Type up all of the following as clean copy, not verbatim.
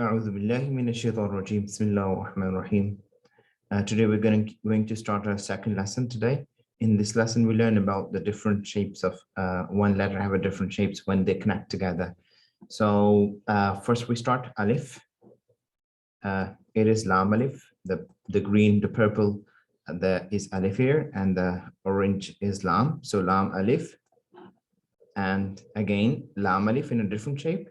أعوذ بالله من الشيطان الرجيم. بسم الله الرحمن الرحيم. Today we're going to start our second lesson today. In this lesson, we learn about the different shapes of one letter have a different shapes when they connect together. So first we start alif. It is lam alif. The green, the purple, there is alif here, and the orange is lam. So lam alif, and again lam alif in a different shape.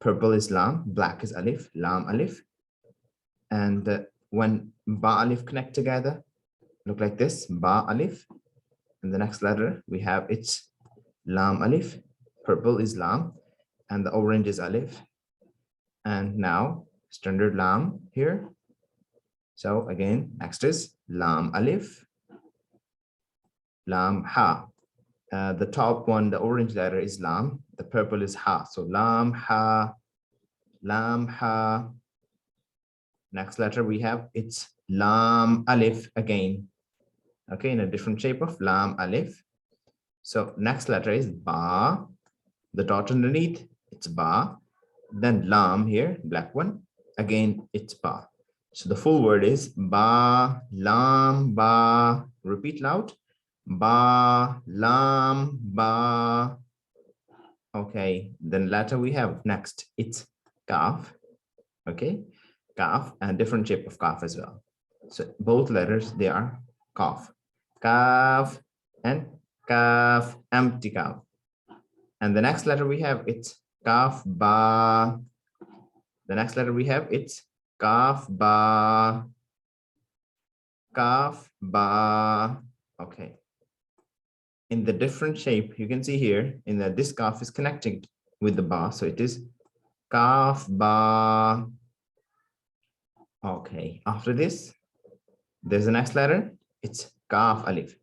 Purple is lam, black is alif, lam alif. And when ba alif connect together, look like this, ba alif. And the next letter we have it's lam alif. Purple is lam, and the orange is alif. And now standard lam here. So again, next is lam alif, lam ha. The top one, the orange letter is lam, the purple is ha. So lam ha, lam ha. Next letter we have it's lam alif again. Okay, in a different shape of lam alif. So next letter is ba. The dot underneath, it's ba. Then lam here, black one. Again, it's ba. So the full word is ba, lam, ba. Repeat loud. Ba, lam, ba. Okay, then letter we have next, it's kaf. Okay, kaf, and different shape of kaf as well. So both letters, they are kaf. Kaf and kaf, empty kaf. And the next letter we have, it's kaf ba. The next letter we have, it's kaf ba. Kaf ba. Okay. In the different shape, you can see here, in the this kaf is connected with the ba, so it is kaf ba. Okay. After this, there's the next letter. It's kaf alif.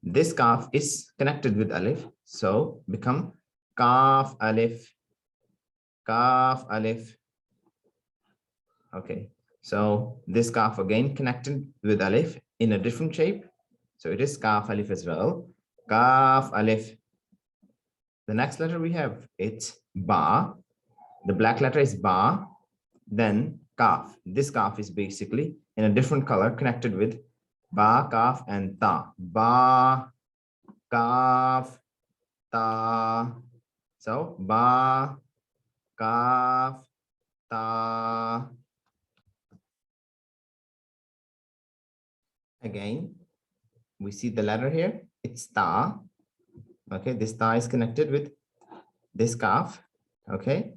This kaf is connected with alif, so become kaf alif. Kaf alif. Okay, so this kaf again connected with alif in a different shape, so it is kaf alif as well. Kaf alif. The next letter we have, it's ba. The black letter is ba, then kaf. This kaf is basically in a different color connected with ba, kaf, and ta. Ba, kaf, ta. So ba, kaf, ta. Again, we see the letter here, it's ta. Okay, this ta is connected with this kaf. Okay,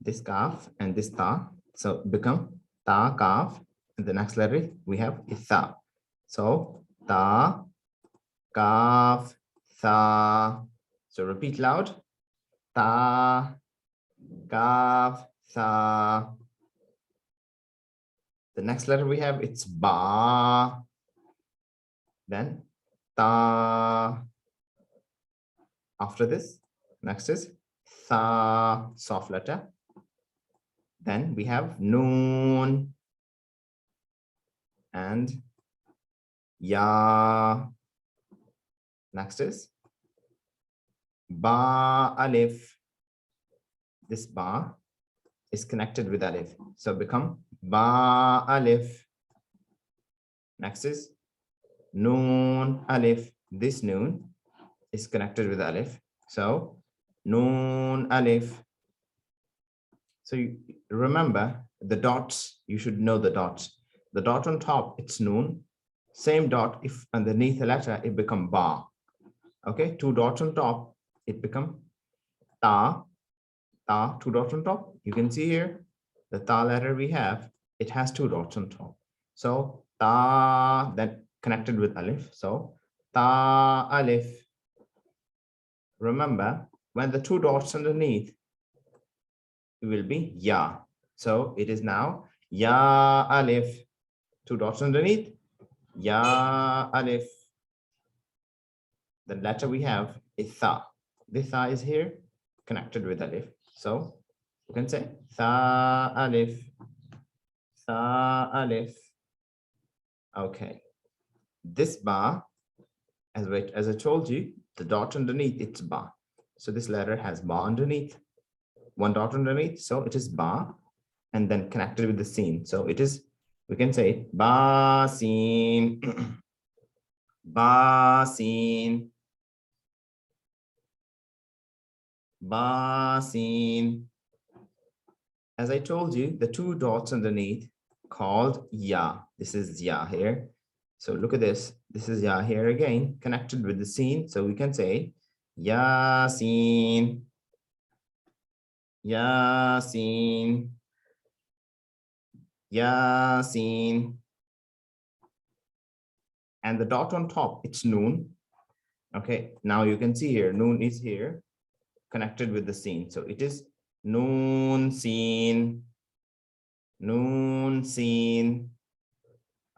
this kaf and this ta. So become ta, kaf. And the next letter we have is tha. So ta, kaf, tha. So repeat loud. Ta, kaf, tha. The next letter we have, it's ba. Then ta. After this, next is tha, soft letter. Then we have noon and ya. Next is ba alif. This ba is connected with alif, so become ba alif. Next is noon alif. This noon is connected with alif, so noon alif. So you remember the dots, you should know the dots. The dot on top, it's noon. Same dot, if underneath the letter, it become ba. Okay, two dots on top, it become ta. Ta, two dots on top. You can see here, the ta letter we have, it has two dots on top. So ta, that connected with alif. So ta alif. Remember, when the two dots underneath, it will be ya. So it is now ya alif. Two dots underneath, ya alif. The letter we have is tha. This tha is here connected with alif. So you can say tha alif, tha alif. Okay. This ba, as I told you, the dot underneath, it's ba. So this letter has ba underneath, one dot underneath, so it is ba. and then connected with the sin. So it is, we can say ba sin, ba sin, ba sin. As I told you, the two dots underneath called ya. This is ya here. So look at this. This is ya here again, connected with the sin. So we can say Yasin, Yasin, Yasin. And the dot on top, it's noon. Okay, now you can see here, noon is here, connected with the sin. So it is noon sin, noon sin.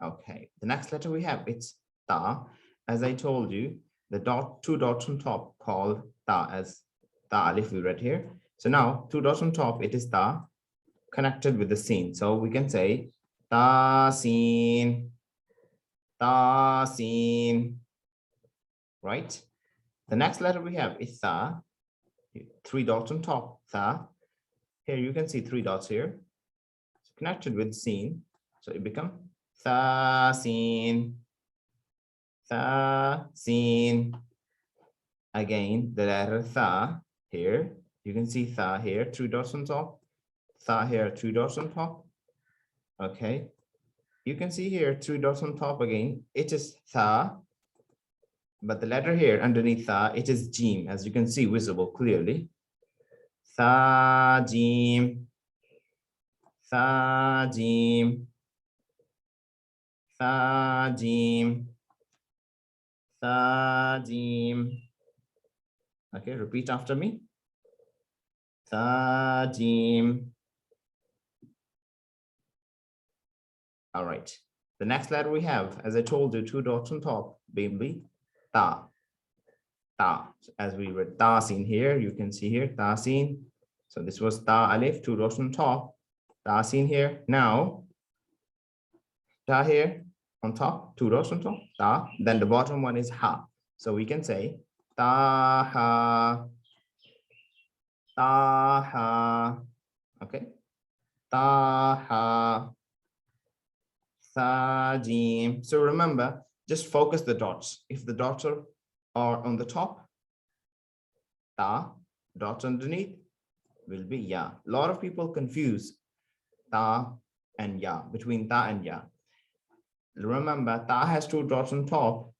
Okay, the next letter we have, it's ta. As I told you, the two dots on top called ta, as ta alif we read here. So now two dots on top, it is ta connected with the sin. So we can say ta sin, ta sin, right? The next letter we have is tha, three dots on top, tha. Here you can see three dots here, it's connected with sin. So it becomes tha sin, tha sin. Again, the letter tha here, you can see tha here, three dots on top, tha here, three dots on top. Okay, you can see here three dots on top again, it is tha, but the letter here underneath tha, it is jim, as you can see visible clearly. Tha jim, tha jim, tha jim, tha jim. Okay, repeat after me. Tha jim. All right. The next letter we have, as I told you, two dots on top, baby, ta. Ta. As we read ta sin here, you can see here ta sin. So this was ta alif, two dots on top, ta sin here. Now ta here on top, two dots on top, ta. Then the bottom one is ha. So we can say ta ha, ta ha. Okay, ta ha, tha jim. So remember, just focus the dots. If the dots are on the top, ta, dots underneath will be ya. A lot of people confuse ta and ya, between ta and ya. Remember, ta has two dots on top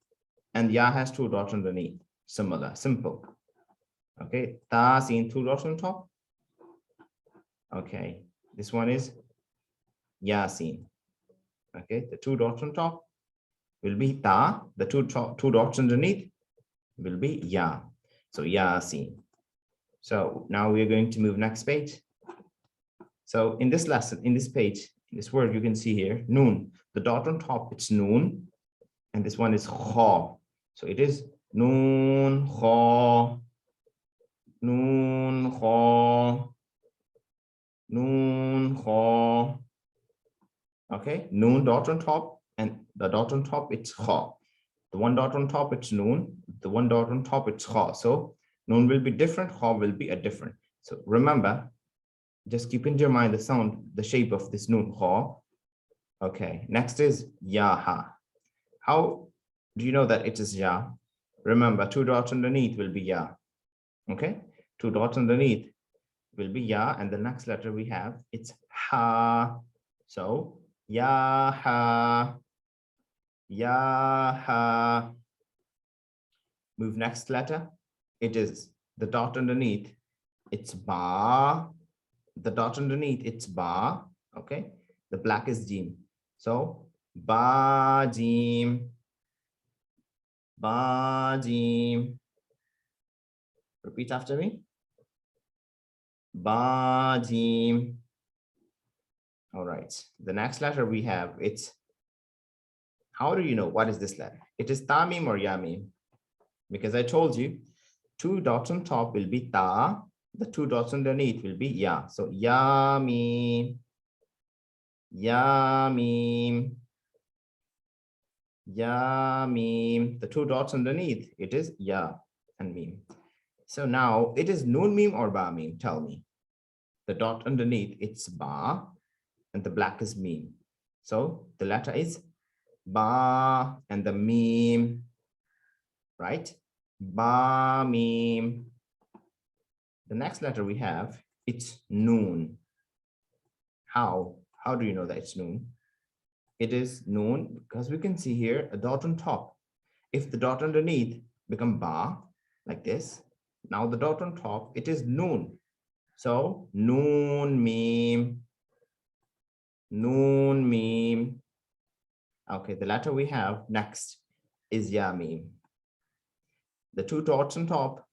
and ya has two dots underneath. Similar, simple. Okay, ta sin, two dots on top. Okay, this one is yasin. Okay, the two dots on top will be ta, the two dots underneath will be ya. So yasin. So now we're going to move next page. So in this lesson, in this page, in this word, you can see here, noon. The dot on top, it's noon. And this one is kha. So it is noon kha, noon kha, noon kha. Okay, noon dot on top, and the dot on top, it's kha. The one dot on top, it's noon. The one dot on top, it's kha. So noon will be different, kha will be a different. So remember, just keep in your mind the sound, the shape of this noon, kha. Okay, next is yaha. How do you know that it is ya? Remember, two dots underneath will be ya. Okay, two dots underneath will be ya, and the next letter we have, it's ha. So yaha, yaha. Move next letter. It is the dot underneath, it's ba. The dot underneath, it's ba. Okay, the black is jim. So ba jim, ba jim. Repeat after me. Ba jim. All right, the next letter we have, it's, how do you know what is this letter? It is ta mim or ya mim? Because I told you two dots on top will be ta, the two dots underneath will be ya. So ya mim, ya mim, ya mim. The two dots underneath, it is ya and mim. So now it is noon mim or ba mim? Tell me. The dot underneath, it's ba. and the black is meme. So the letter is ba and the meme, right? Ba meme. The next letter we have, it's noon. How do you know that it's noon? It is noon because we can see here a dot on top. If the dot underneath become ba like this, now the dot on top, it is noon. So noon meme, noon meme. Okay, the letter we have next is ya meme. The two dots on top,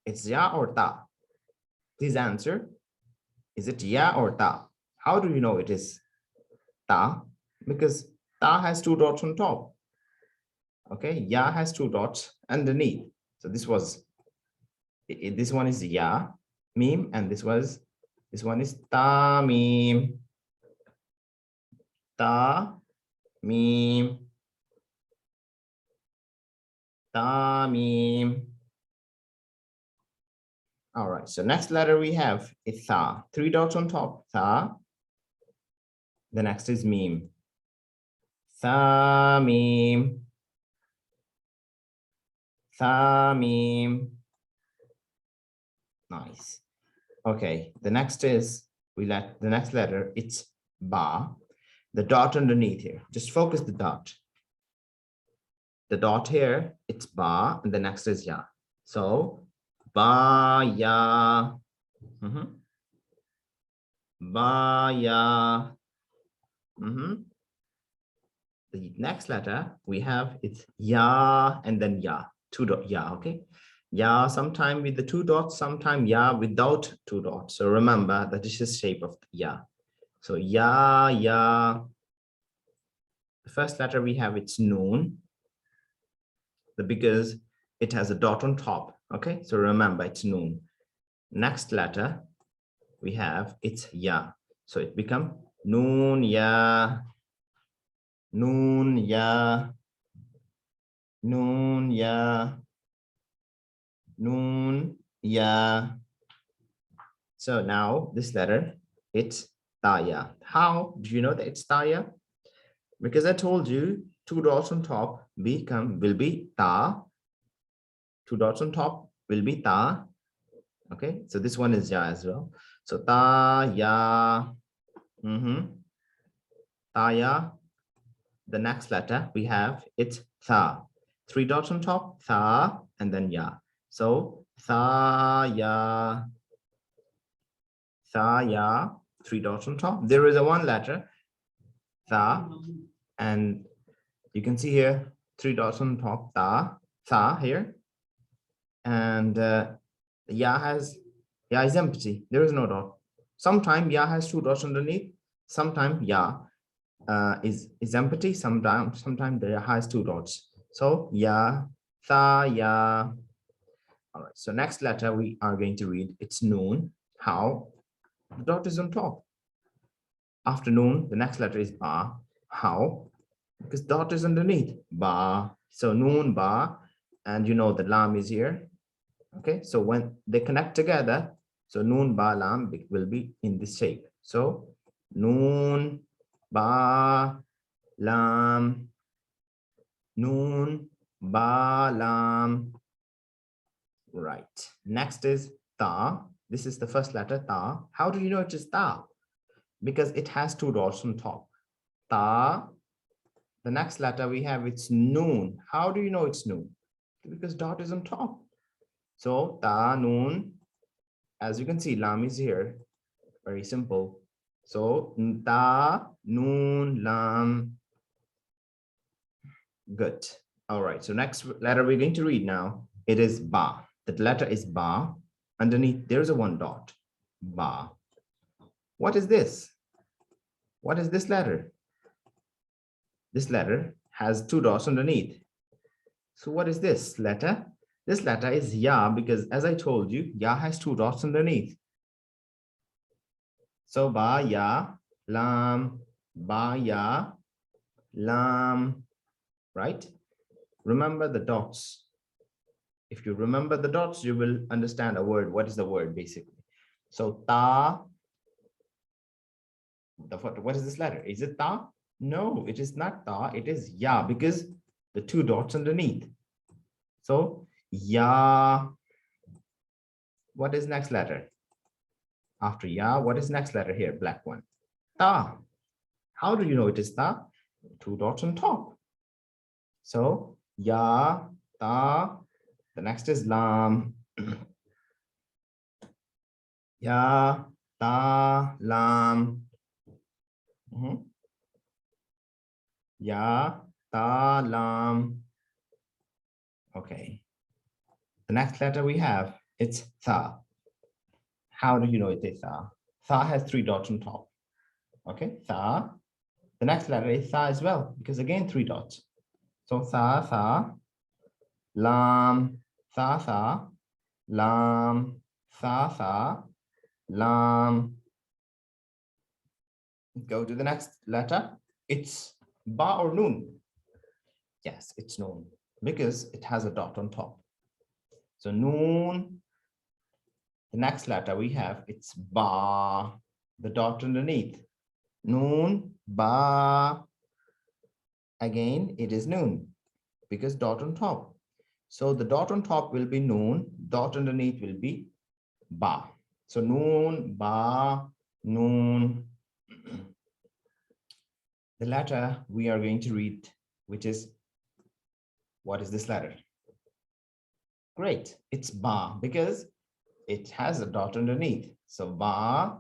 it's ya or ta. Please answer. Is it ya or ta? How do you know it is ta? Because ta has two dots on top. Okay, ya has two dots underneath. So this one is ya meme, and this one is ta meme. Ta meme. Ta meme. All right, so next letter we have is tha. Three dots on top, tha. The next is meme. Tha meme. Tha meme. Nice. Okay, the next is, the next letter, it's ba. The dot underneath here, just focus the dot. The dot here, it's ba, and the next is ya. So ba ya. Ba ya. The next letter we have, it's ya and then ya. Two dot ya. Okay. Ya sometime with the two dots, sometime ya without two dots. So remember that this is shape of ya. So ya, ya. The first letter we have, it's noon. Because it has a dot on top. Okay, so remember it's noon. Next letter we have, it's ya. So it become noon ya. Noon ya. Noon ya. Noon ya. So now this letter, it's taya. How do you know that it's taya? Because I told you two dots on top will be ta. Two dots on top will be ta. Okay, so this one is ya as well. So ta ya. Ta ya. The next letter we have, it's tha. Three dots on top, tha, and then ya. So tha ya. Tha ya. Three dots on top. There is a one letter, tha, and you can see here three dots on top, tha here, and ya is empty. There is no dot. Sometimes ya has two dots underneath. Sometimes ya is empty. Sometimes there has two dots. So ya, tha, ya. All right. So next letter we are going to read, it's noon. How? The dot is on top. Afternoon, the next letter is ba. How? Because dot is underneath. Ba. So noon ba, and you know the lam is here. Okay, so when they connect together, so noon ba lam will be in this shape. So noon ba lam. Noon ba lam. Right. Next is ta. This is the first letter, ta. How do you know it is ta? Because it has two dots on top. Ta. The next letter we have, it's noon. How do you know it's noon? Because dot is on top. So ta noon. As you can see, lam is here. Very simple. So ta noon lam. Good. All right. So next letter we're going to read now. It is ba. That letter is ba. Underneath there's a one dot. Ba. What is this? What is this letter? This letter has two dots underneath. So what is this letter? This letter is ya, because as I told you, ya has two dots underneath. So ba ya lam, ba ya lam, right? Remember the dots. If you remember the dots, you will understand a word. What is the word basically? So ta What is this letter? Is it ta? No, it is not ta. It is ya, because the two dots underneath. So ya. What is next letter? After ya, what is next letter here? Black one. Ta. How do you know it is ta? Two dots on top. So ya, ta. The next is lam. Ya, ta, lam. Ya, ta, lam. Okay. The next letter we have, it's tha. How do you know it is tha? Tha has three dots on top. Okay, tha. The next letter is tha as well, because again, three dots. So tha, tha, lam, tha, tha, lam, tha, tha, lam. Go to the next letter. It's ba or noon. Yes, it's noon because it has a dot on top. So noon. The next letter we have, it's ba, the dot underneath. Noon, ba. Again, it is noon because dot on top. So the dot on top will be noon, dot underneath will be ba. So noon, ba, noon. The letter we are going to read, which is, what is this letter? Great, it's ba because it has a dot underneath. So ba.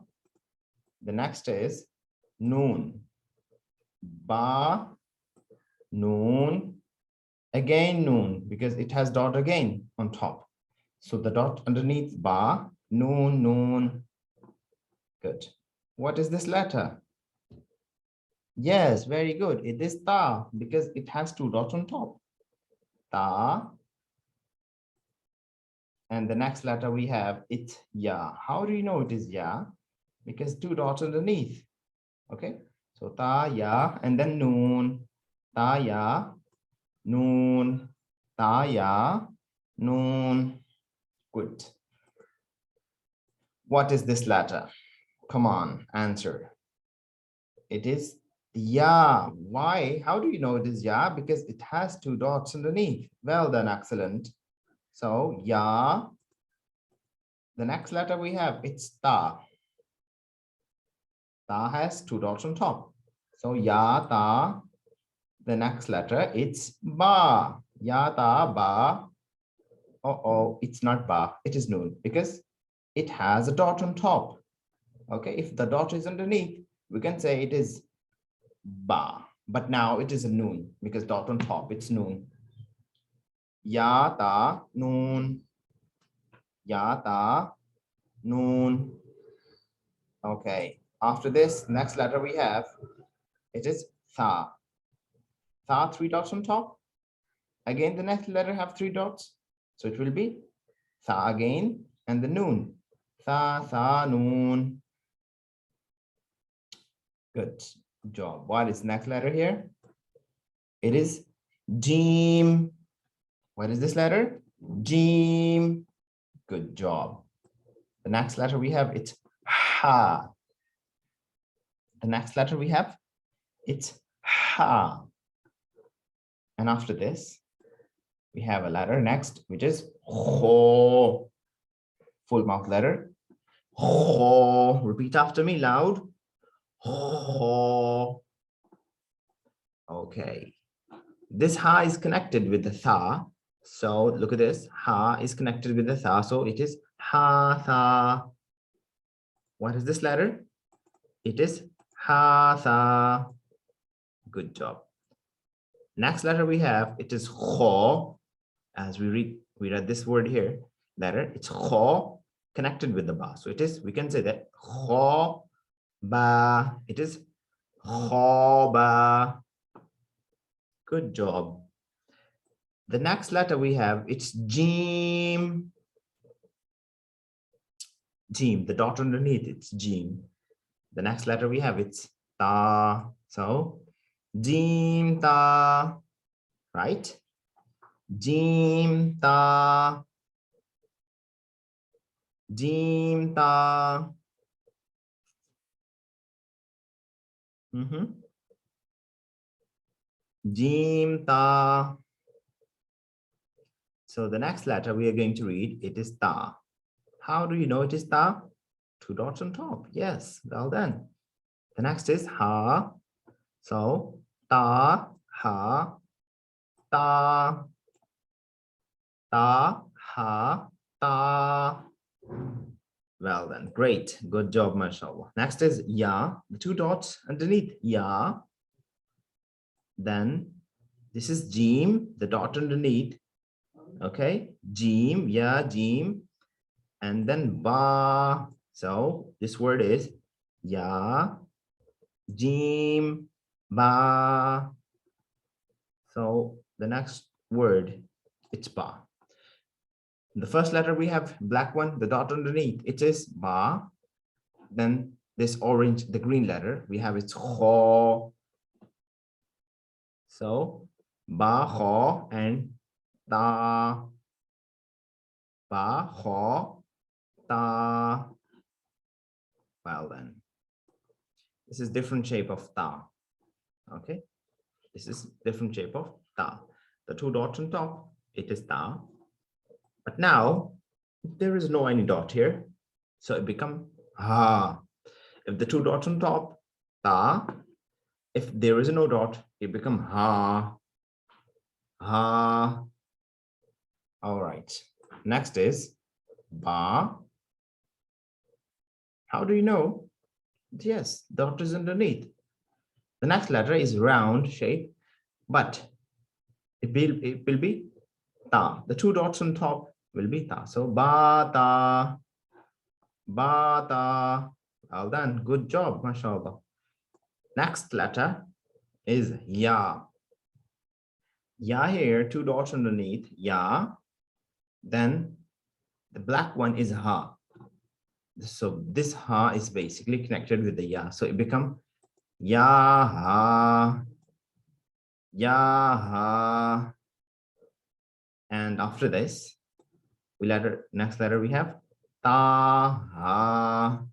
The next is noon. Ba, noon, again noon because it has dot again on top. So the dot underneath ba, noon, noon. Good. What is this letter? Yes, very good. It is ta because it has two dots on top. Ta. And the next letter we have, it's ya. How do you know it is ya? Because two dots underneath. Okay. So ta, ya, and then noon. Ta, ya, noon. Ta, ya, noon. Good. What is this letter? Come on, answer. It is ya. Why? How do you know it is ya? Because it has two dots underneath. Well done, excellent. So ya. The next letter we have, it's ta. Ta has two dots on top. So ya, ta. The next letter, it's ba. Ya, ta, ba. Oh, it's not ba. It is noon because it has a dot on top. Okay, if the dot is underneath, we can say it is ba. But now it is a noon because dot on top, it's noon. Ya, ta, noon. Ya, ta, noon. Okay, after this, next letter we have, it is tha. Tha, three dots on top. Again, the next letter have three dots. So it will be tha again and the noon. Tha, tha, noon. Good job. What is next letter here? It is Jim. What is this letter? Jim. Good job. The next letter we have, it's ha. The next letter we have, it's ha. And after this, we have a letter next, which is ho. Full mouth letter. Ho. Repeat after me loud. Ho. Okay. This ha is connected with the tha. So look at this. Ha is connected with the tha. So it is ha, tha. What is this letter? It is ha, tha. Good job. Next letter we have, it is kho. As we read this word here, letter, it's kho connected with the ba. So it is, we can say that kho ba. It is kho ba. Good job. The next letter we have, it's jim. Jim, the dot underneath, it's jim. The next letter we have, it's ta. So jim ta, right? Jim ta. Jim ta. Jim ta. So the next letter we are going to read, it is ta. How do you know it is ta? Two dots on top. Yes, well done. The next is ha. So ta, ha, ta, ta, ha, ta. Well done. Great. Good job, mashallah. Next is ya. The two dots underneath ya. Then this is jim, the dot underneath. Okay. Jim, ya, jim. And then ba. So this word is ya, jim, ba. So the next word, it's ba. The first letter we have black one, the dot underneath, it is ba. Then this orange, the green letter, we have it's kho. So ba, kho, and ta. Ba, kho, ta. Well then, this is different shape of ta. Okay, this is different shape of ta. The two dots on top, it is ta. But now there is no any dot here, so it become ha. If the two dots on top, ta. If there is no dot, it become ha. Ha. All right. Next is ba. How do you know? Yes, dot is underneath. The next letter is round shape, but it will be ta. The two dots on top will be ta. So ba ta, ba ta. Well done. Good job, mashallah. Next letter is ya. Ya here, two dots underneath, ya. Then the black one is ha. So this ha is basically connected with the ya. So it become ya ha, ya ha. And after this, next letter we have ta ha,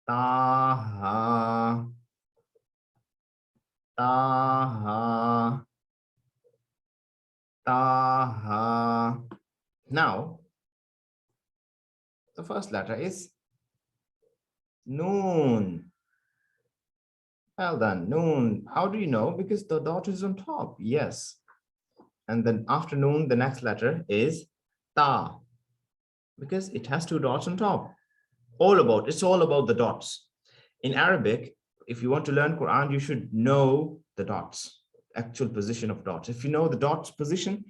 ta ha, ta ha, ta ha. Now, the first letter is noon. Well done, noon. How do you know? Because the dot is on top. Yes. And then after noon, the next letter is ta, because it has two dots on top. It's all about the dots. In Arabic, if you want to learn Quran, you should know the dots, actual position of dots. If you know the dots position,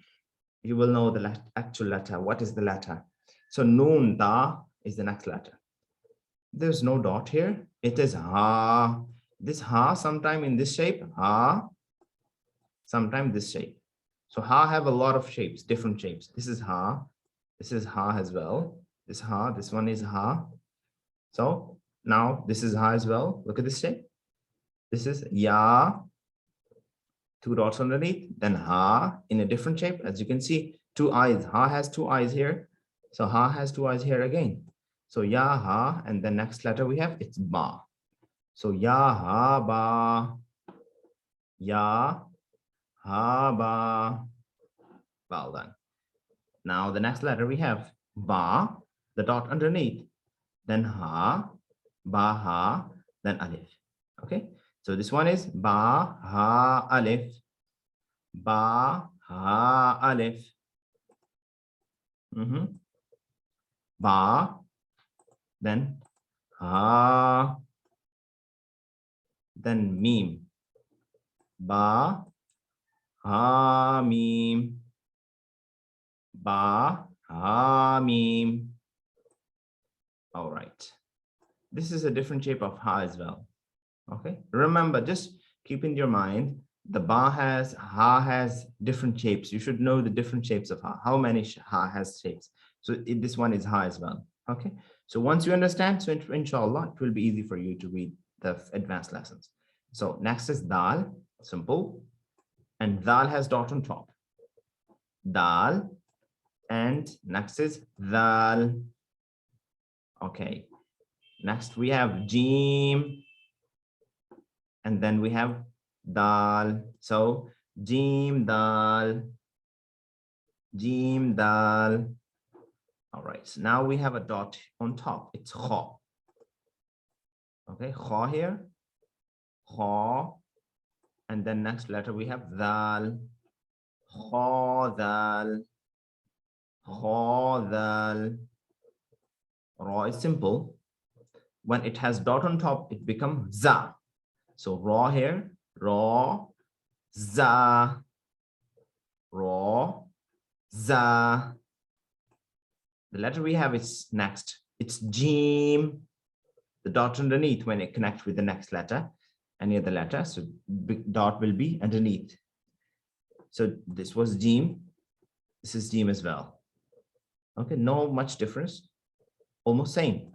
you will know the actual letter. What is the letter? So noon, ta is the next letter. There's no dot here. It is ha. This ha, sometime in this shape, ha, sometime this shape. So ha have a lot of shapes, different shapes. This is ha as well. This ha, this one is ha. So now this is ha as well. Look at this shape. This is ya, two dots underneath, then ha in a different shape. As you can see, two eyes. Ha has two eyes here. So ha has two eyes here again. So ya, ha, and the next letter we have, it's ba. So ya, ha, ba, ya, ha, ba. Well done. Now the next letter we have ba, the dot underneath, then ha, ba, ha, then alif. Okay, so this one is ba, ha, alif, ba, ha, alif. Ba, then ha, then meme. Ba, ha, meme. Ba, ha, meme. All right. This is a different shape of ha as well. Okay. Remember, just keep in your mind, the ha has different shapes. You should know the different shapes of ha. How many ha has shapes? So this one is ha as well. Okay. So once you understand, so inshallah, it will be easy for you to read the advanced lessons. So next is dal, simple. And dal has dot on top. Dal. And next is dal. Okay. Next we have jim. and then we have dal. So jim dal, jim dal. All right, so now we have a dot on top. It's kha. Okay, kha here, kha, and then next letter we have dal, kha dal, kha dal. Ra is simple. When it has dot on top, it becomes za. So ra here, ra, za, ra, za. The letter we have is next. It's jim. The dot underneath when it connects with the next letter, any other letter. So big dot will be underneath. So this was jim. This is jim as well. Okay, no much difference. Almost same.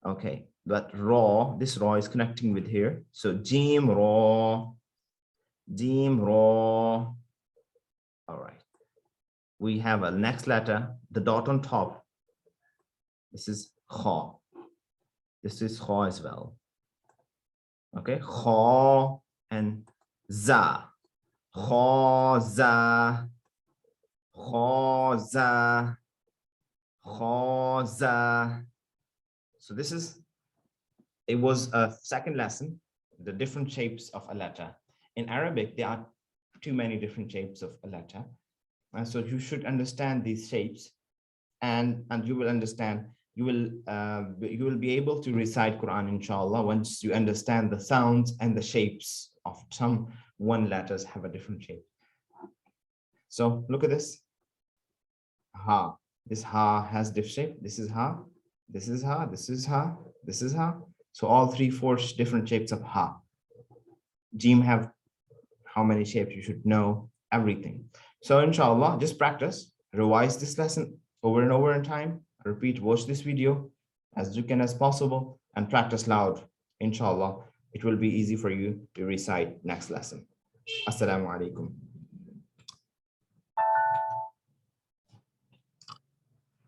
Okay, but raw, this raw is connecting with here. So jim raw, jim raw. All right. We have a next letter, the dot on top. This is kha. This is kha as well. Okay, kha and za. Kha za. Kha za. Kha za. So this is, it was a second lesson, the different shapes of a letter. In Arabic, there are too many different shapes of a letter. And so you should understand these shapes, and you will understand, you will be able to recite Quran, inshallah, once you understand the sounds and the shapes of some one letters have a different shape. So look at this. Ha. This ha has different shape. This is ha. This is ha. This is ha. This is ha. So all 3-4 different shapes of ha. Jim have how many shapes? You should know everything. So inshallah, just practice, revise this lesson over and over in time, repeat, watch this video as you can as possible, and practice loud. Inshallah, it will be easy for you to recite next lesson. Assalamu alaikum.